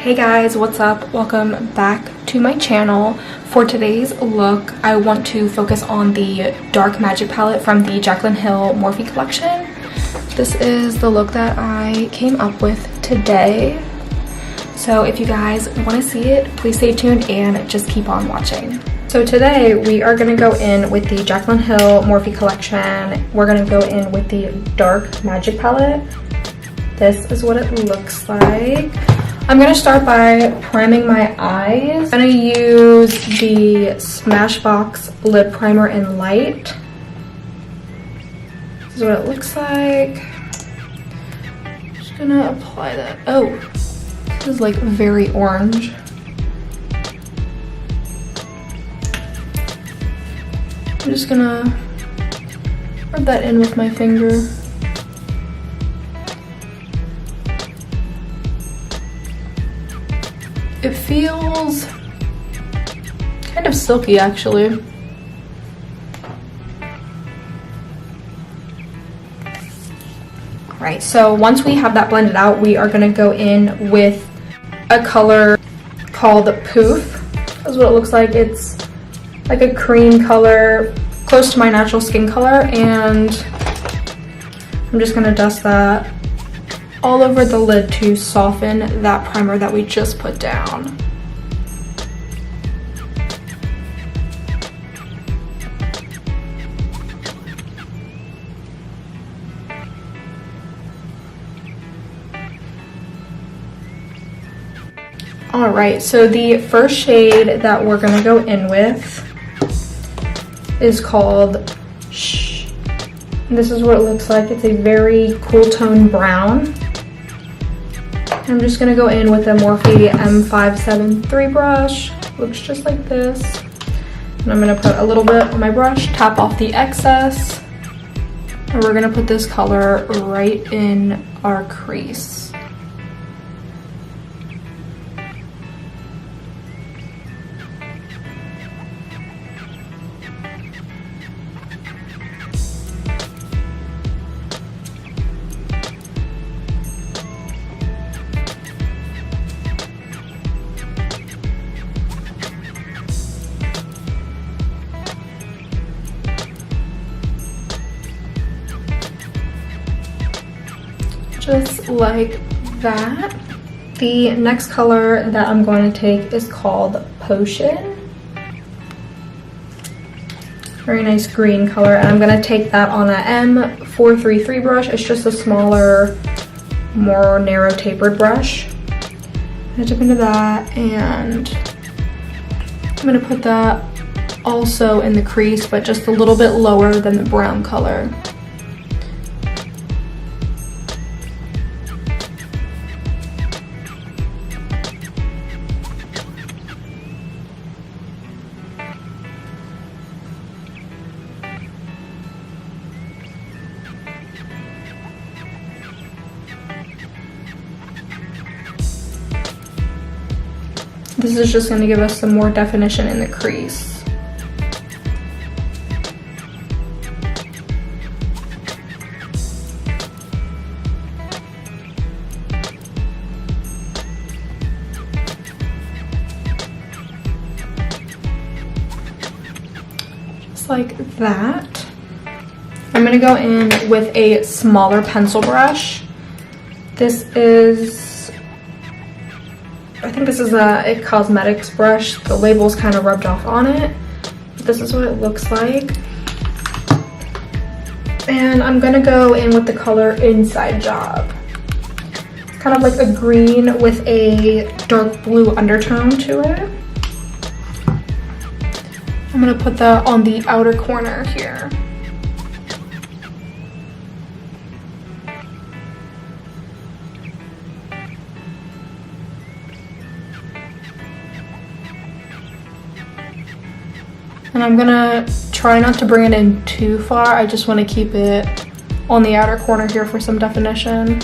Hey guys, what's up? Welcome back to my channel. For today's look, I want to focus on the Dark Magic palette from the Jaclyn Morphe collection. This is the look that I came up with today. So if you guys want to see it, please stay tuned and just keep on watching. So today we are going to go in with the Jaclyn Morphe collection. We're going to go in with the Dark Magic palette. This is what it looks like. I'm going to start by priming my eyes. I'm going to use the Smashbox Lip Primer in Light. This is what it looks like. Just going to apply that. Oh, this is like very orange. I'm just going to rub that in with my finger. It feels kind of silky actually. Alright, so once we have that blended out, we are going to go in with a color called Poof. That's what it looks like. It's like a cream color, close to my natural skin color, and I'm just going to dust that all over the lid to soften that primer that we just put down. Alright, so the first shade that we're gonna go in with is called Shh. This is what it looks like. It's a very cool tone brown. I'm just going to go in with a Morphe M573 brush. Looks just like this. And I'm going to put a little bit on my brush, tap off the excess, and we're going to put this color right in our crease. Just like that. The next color that I'm going to take is called Potion. Very nice green color, and I'm going to take that on a M433 brush. It's just a smaller, more narrow tapered brush. I'm going to dip into that, and I'm going to put that also in the crease, but just a little bit lower than the brown color. This is just going to give us some more definition in the crease. Just like that. I'm going to go in with a smaller pencil brush. This is, I think this is a cosmetics brush. The label's kind of rubbed off on it. But this is what it looks like. And I'm gonna go in with the color Inside Job. It's kind of like a green with a dark blue undertone to it. I'm gonna put that on the outer corner here. And I'm gonna try not to bring it in too far. I just want to keep it on the outer corner here for some definition.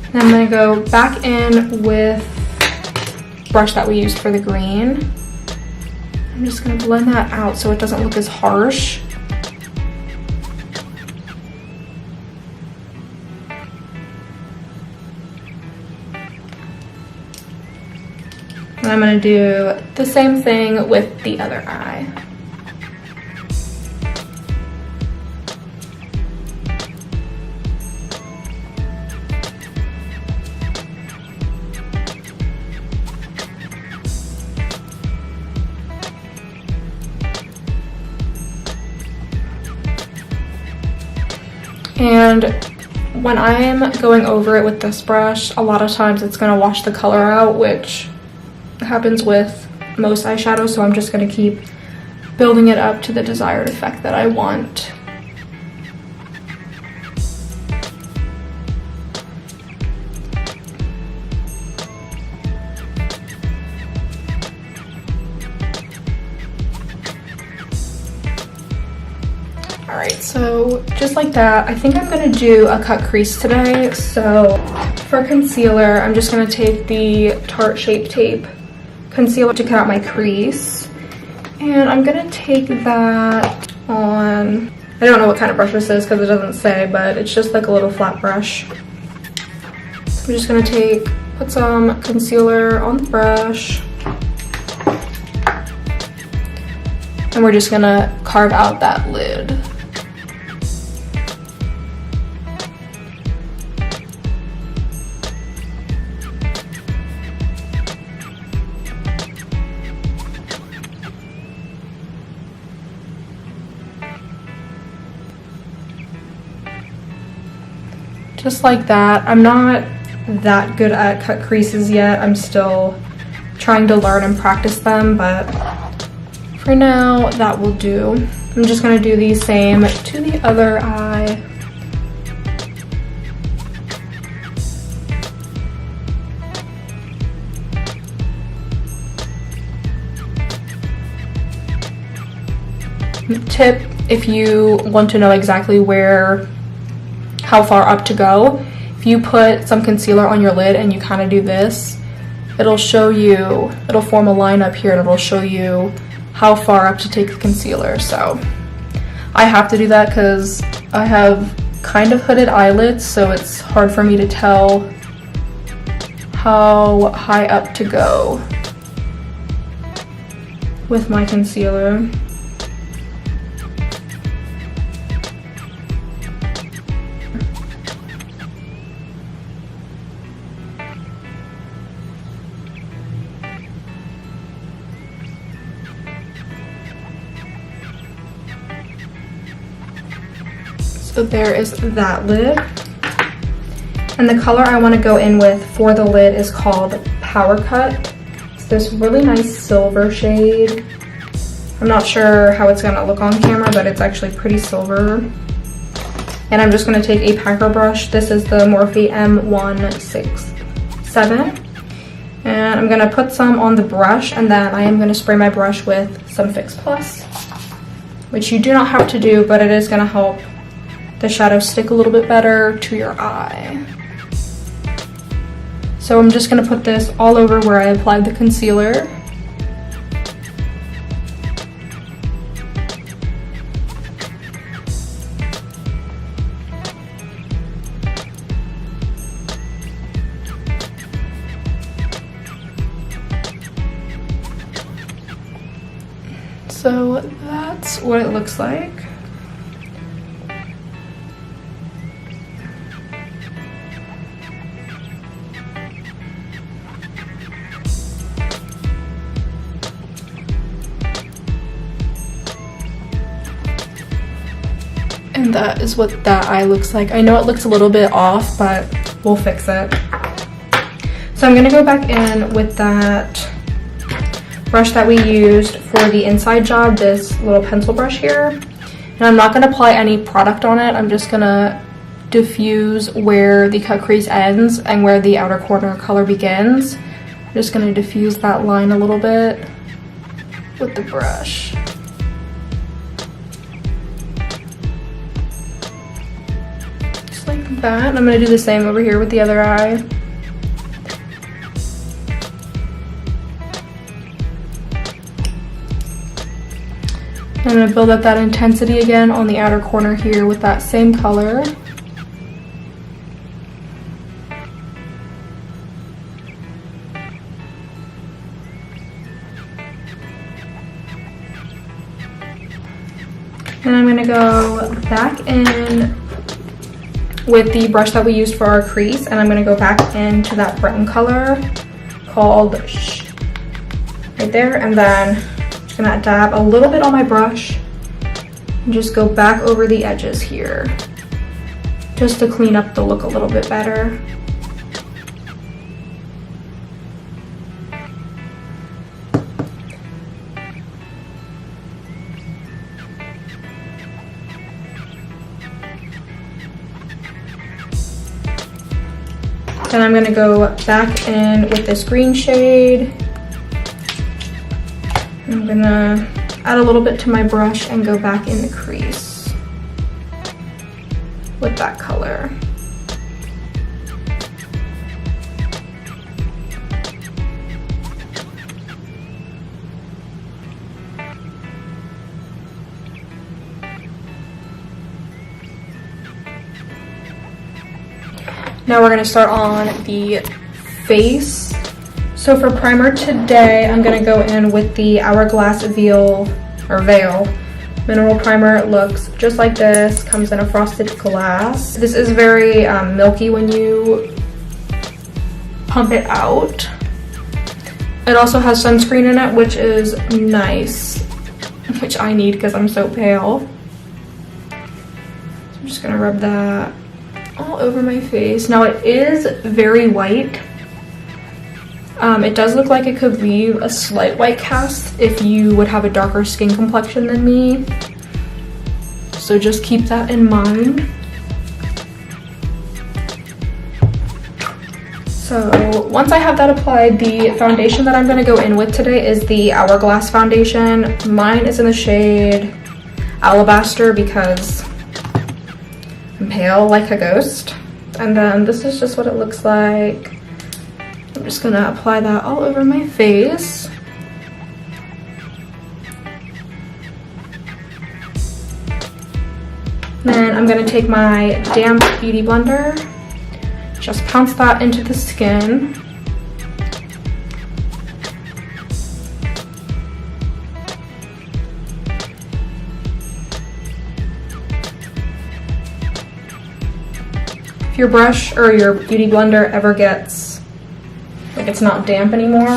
And I'm gonna go back in with the brush that we used for the green. I'm just gonna blend that out so it doesn't look as harsh. And I'm going to do the same thing with the other eye. And when I'm going over it with this brush, a lot of times it's going to wash the color out, which happens with most eyeshadows, so I'm just going to keep building it up to the desired effect that I want. Alright, so just like that, I think I'm going to do a cut crease today. So for concealer, I'm just going to take the Tarte Shape Tape concealer to cut out my crease. And I'm going to take that on, I don't know what kind of brush this is because it doesn't say, but it's just like a little flat brush. So I'm just going to put some concealer on the brush. And we're just going to carve out that lid. Just like that. I'm not that good at cut creases yet. I'm still trying to learn and practice them, but for now that will do. I'm just going to do the same to the other eye. Tip, if you want to know exactly how far up to go, if you put some concealer on your lid and you kind of do this, it'll form a line up here and it'll show you how far up to take the concealer. So I have to do that because I have kind of hooded eyelids, so it's hard for me to tell how high up to go with my concealer. So there is that lid. And the color I want to go in with for the lid is called Power Cut. It's this really nice silver shade. I'm not sure how it's going to look on camera, but it's actually pretty silver. And I'm just going to take a packer brush. This is the Morphe M167. And I'm going to put some on the brush, and then I am going to spray my brush with some Fix Plus, which you do not have to do, but it is going to help the shadow stick a little bit better to your eye. So I'm just going to put this all over where I applied the concealer. So that's what it looks like. And that is what that eye looks like. I know it looks a little bit off, but we'll fix it. So I'm gonna go back in with that brush that we used for the inside job, this little pencil brush here. And I'm not gonna apply any product on it. I'm just gonna diffuse where the cut crease ends and where the outer corner color begins. I'm just gonna diffuse that line a little bit with the brush. Like that. I'm going to do the same over here with the other eye. I'm going to build up that intensity again on the outer corner here with that same color. go back in with the brush that we used for our crease, and I'm gonna go back into that brown color called right there, and then I'm just gonna dab a little bit on my brush and just go back over the edges here just to clean up the look a little bit better. Then I'm gonna go back in with this green shade. I'm gonna add a little bit to my brush and go back in the crease with that color. Now we're gonna start on the face. So for primer today, I'm gonna go in with the Hourglass Veil Mineral Primer. It looks just like this, comes in a frosted glass. This is very milky when you pump it out. It also has sunscreen in it, which is nice, which I need because I'm so pale. So I'm just gonna rub that all over my face. Now it is very white. It does look like it could leave a slight white cast if you would have a darker skin complexion than me. So just keep that in mind. So once I have that applied, the foundation that I'm going to go in with today is the Hourglass foundation. Mine is in the shade Alabaster because I'm pale like a ghost. And then this is just what it looks like. I'm just gonna apply that all over my face. Then I'm gonna take my damp beauty blender, just pounce that into the skin. If your brush or your beauty blender ever gets like it's not damp anymore,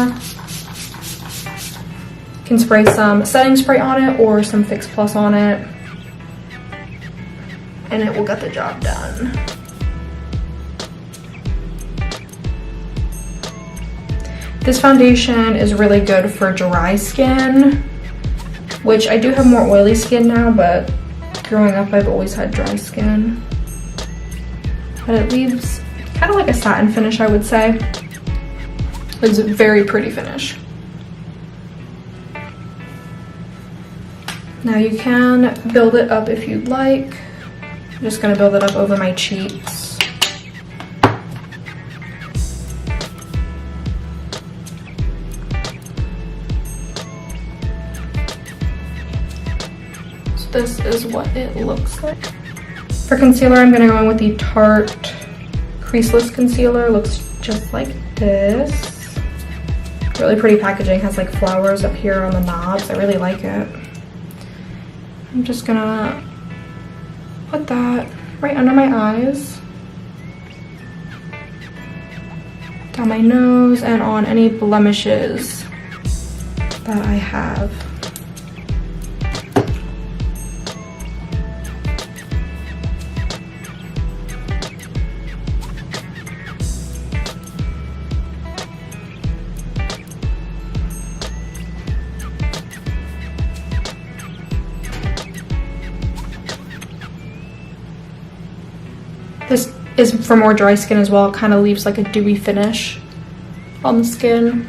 you can spray some setting spray on it or some Fix Plus on it, and it will get the job done. This foundation is really good for dry skin, which I do have more oily skin now, but growing up I've always had dry skin. But it leaves kind of like a satin finish, I would say. It's a very pretty finish. Now you can build it up if you'd like. I'm just gonna build it up over my cheeks. So this is what it looks like. For concealer, I'm gonna go in with the Tarte Creaseless Concealer. Looks just like this. Really pretty packaging, has like flowers up here on the knobs. I really like it. I'm just gonna put that right under my eyes, down my nose, and on any blemishes that I have. This is for more dry skin as well. It kind of leaves like a dewy finish on the skin.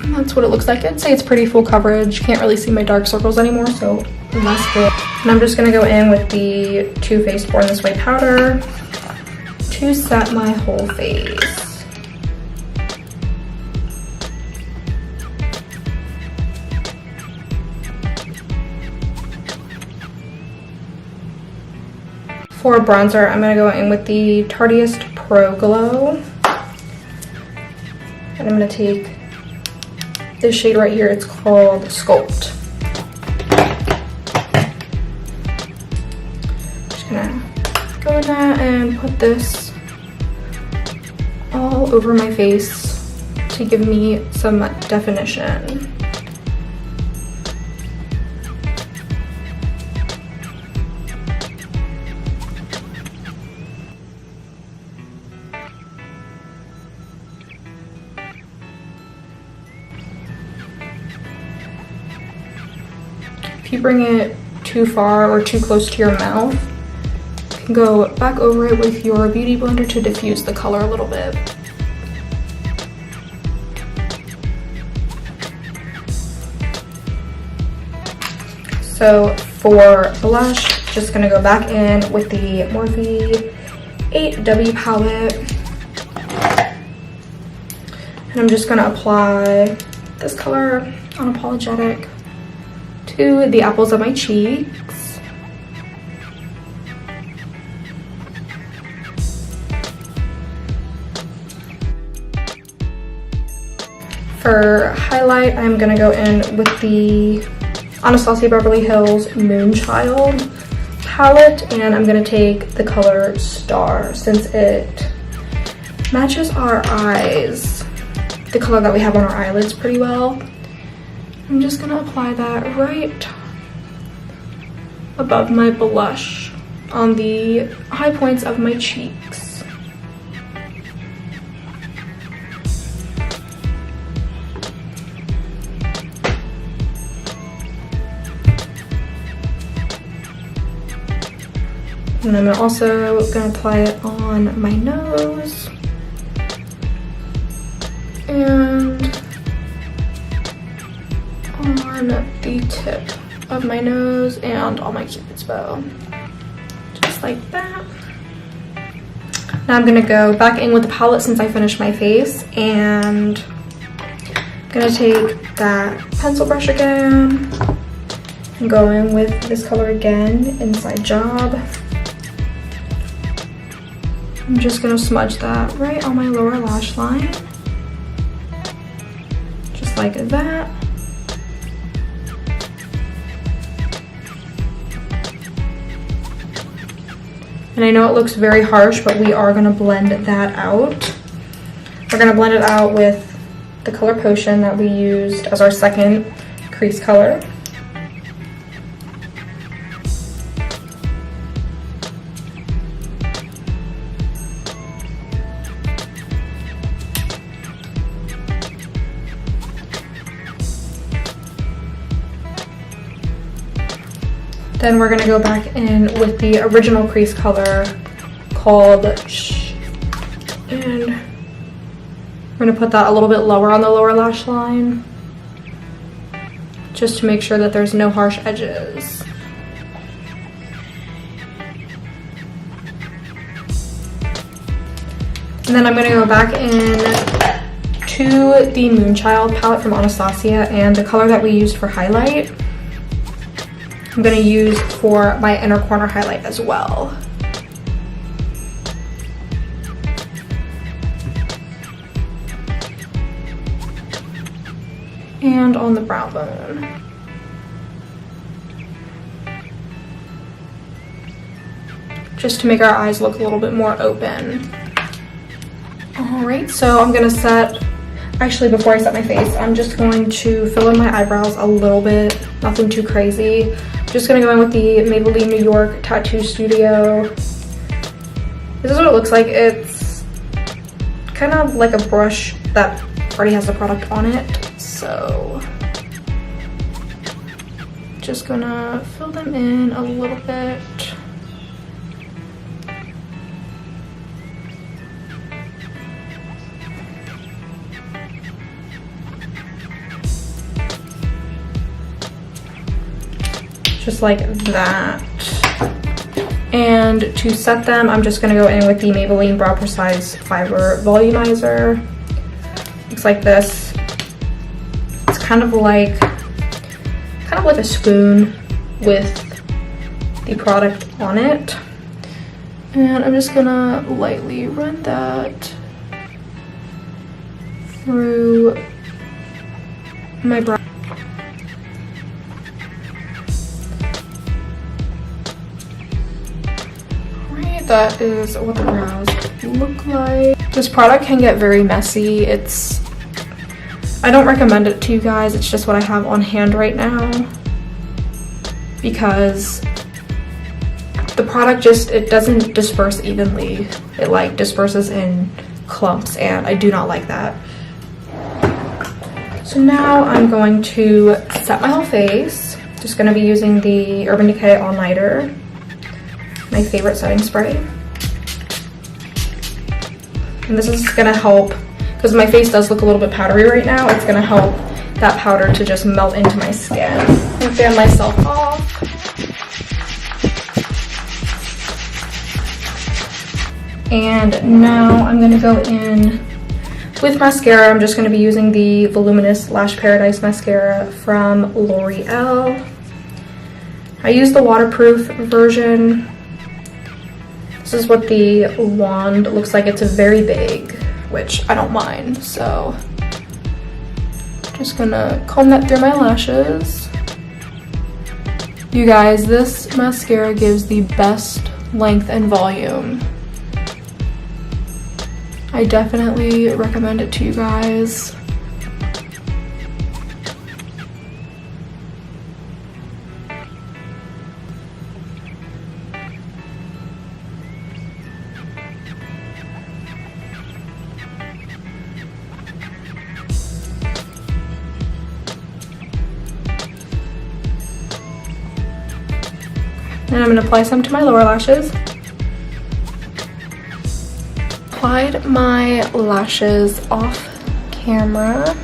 And that's what it looks like. I'd say it's pretty full coverage. Can't really see my dark circles anymore, so that's good. And I'm just gonna go in with the Too Faced Born This Way powder to set my whole face. For bronzer, I'm gonna go in with the Tarteist Pro Glow. And I'm gonna take this shade right here. It's called Sculpt. Just gonna go in that and put this all over my face to give me some definition. If you bring it too far or too close to your mouth, you can go back over it with your beauty blender to diffuse the color a little bit. So for blush, just gonna go back in with the Morphe 8W palette. And I'm just gonna apply this color, Unapologetic, to the apples of my cheeks. For highlight, I'm gonna go in with the Anastasia Beverly Hills Moonchild palette, and I'm gonna take the color Star since it matches our eyes, the color that we have on our eyelids, pretty well. I'm just gonna apply that right above my blush on the high points of my cheeks. And I'm also gonna apply it on my nose and on the tip of my nose and on my Cupid's bow, just like that. Now I'm gonna go back in with the palette since I finished my face, and I'm gonna take that pencil brush again and go in with this color again, Inside Job. I'm just gonna smudge that right on my lower lash line, just like that. And I know it looks very harsh, but we are gonna blend that out. We're gonna blend it out with the color Potion that we used as our second crease color. Then we're gonna go back in with the original crease color called Shh, and we're gonna put that a little bit lower on the lower lash line, just to make sure that there's no harsh edges. And then I'm gonna go back in to the Moonchild palette from Anastasia, and the color that we used for highlight I'm gonna use for my inner corner highlight as well. And on the brow bone. Just to make our eyes look a little bit more open. Alright, so I'm gonna set, actually before I set my face, I'm just going to fill in my eyebrows a little bit, nothing too crazy. Just gonna go in with the Maybelline New York Tattoo Studio. This is what it looks like. It's kind of like a brush that already has the product on it. So just gonna fill them in a little bit. Just like that. And to set them, I'm just gonna go in with the Maybelline Brow Precise Fiber Volumizer. Looks like this. It's kind of like a spoon with the product on it. And I'm just gonna lightly run that through my brow. Alright, that is what the brows look like. This product can get very messy. I don't recommend it to you guys. It's just what I have on hand right now, because the product it doesn't disperse evenly. It like disperses in clumps, and I do not like that. So now I'm going to set my whole face. Just going to be using the Urban Decay All Nighter, my favorite setting spray. And this is going to help, because my face does look a little bit powdery right now, it's going to help that powder to just melt into my skin. I'm going to fan myself off. And now I'm going to go in with mascara. I'm just going to be using the Voluminous Lash Paradise mascara from L'Oreal. I use the waterproof version. This is what the wand looks like. It's very big, which I don't mind. So just gonna comb that through my lashes. You guys, this mascara gives the best length and volume. I definitely recommend it to you guys. And I'm going to apply some to my lower lashes. Applied my lashes off camera.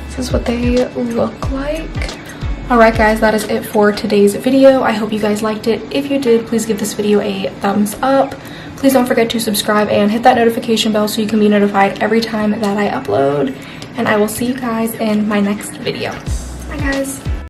This is what they look like. Alright guys, that is it for today's video. I hope you guys liked it. If you did, please give this video a thumbs up. Please don't forget to subscribe and hit that notification bell so you can be notified every time that I upload. And I will see you guys in my next video. Bye guys.